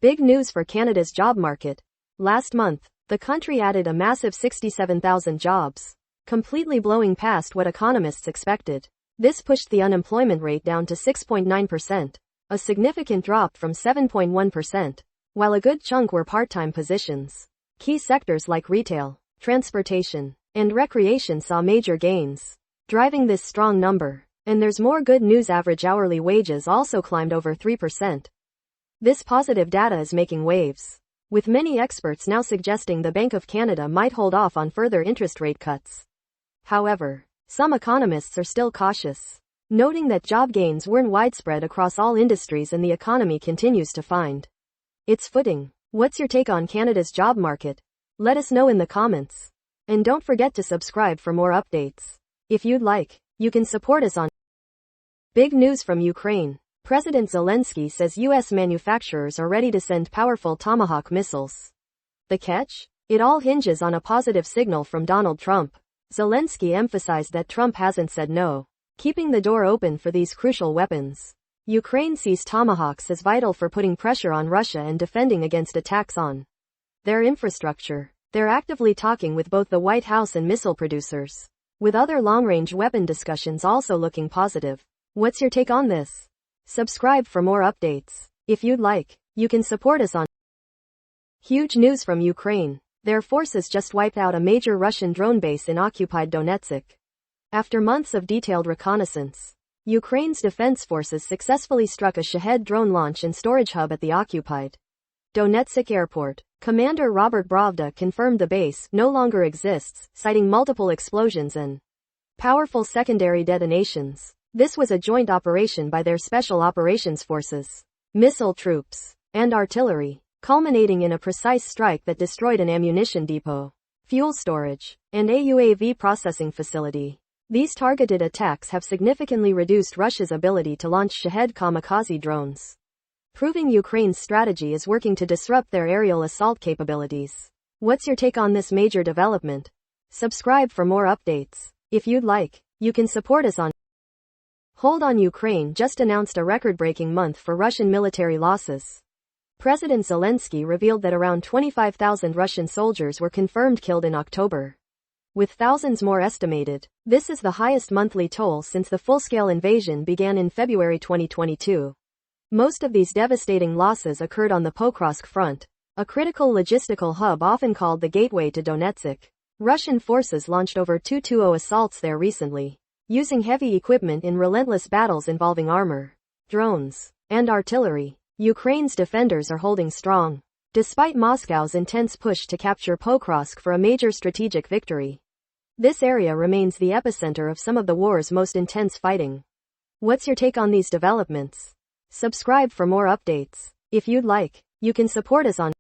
Big news for Canada's job market. Last month, the country added a massive 67,000 jobs, completely blowing past what economists expected. This pushed the unemployment rate down to 6.9%, a significant drop from 7.1%, while a good chunk were part-time positions. Key sectors like retail, transportation, and recreation saw major gains, driving this strong number. And there's more good news. Average hourly wages also climbed over 3%. This positive data is making waves, with many experts now suggesting the Bank of Canada might hold off on further interest rate cuts. However, some economists are still cautious, noting that job gains weren't widespread across all industries and the economy continues to find its footing. What's your take on Canada's job market? Let us know in the comments. And don't forget to subscribe for more updates. If you'd like, you can support us on. Big news from Ukraine. President Zelenskyy says U.S. manufacturers are ready to send powerful Tomahawk missiles. The catch? It all hinges on a positive signal from Donald Trump. Zelenskyy emphasized that Trump hasn't said no, keeping the door open for these crucial weapons. Ukraine sees Tomahawks as vital for putting pressure on Russia and defending against attacks on their infrastructure. They're actively talking with both the White House and missile producers, with other long-range weapon discussions also looking positive. What's your take on this? Subscribe for more updates. If you'd like, you can support us on. Huge news from Ukraine. Their forces just wiped out a major Russian drone base in occupied Donetsk. After months of detailed reconnaissance, Ukraine's defense forces successfully struck a Shahed drone launch and storage hub at the occupied Donetsk airport. Commander Robert Bravda confirmed the base no longer exists, citing multiple explosions and powerful secondary detonations. This was a joint operation by their Special Operations Forces, missile troops, and artillery, culminating in a precise strike that destroyed an ammunition depot, fuel storage, and a UAV processing facility. These targeted attacks have significantly reduced Russia's ability to launch Shahed kamikaze drones, proving Ukraine's strategy is working to disrupt their aerial assault capabilities. What's your take on this major development? Subscribe for more updates. If you'd like, you can support us on. Hold on. Ukraine just announced a record-breaking month for Russian military losses. President Zelenskyy revealed that around 25,000 Russian soldiers were confirmed killed in October, with thousands more estimated. This is the highest monthly toll since the full-scale invasion began in February 2022. Most of these devastating losses occurred on the Pokrovsk front, a critical logistical hub often called the gateway to Donetsk. Russian forces launched over 220 assaults there recently, using heavy equipment in relentless battles involving armor, drones, and artillery. Ukraine's defenders are holding strong, despite Moscow's intense push to capture Pokrovsk for a major strategic victory. This area remains the epicenter of some of the war's most intense fighting. What's your take on these developments? Subscribe for more updates. If you'd like, you can support us on.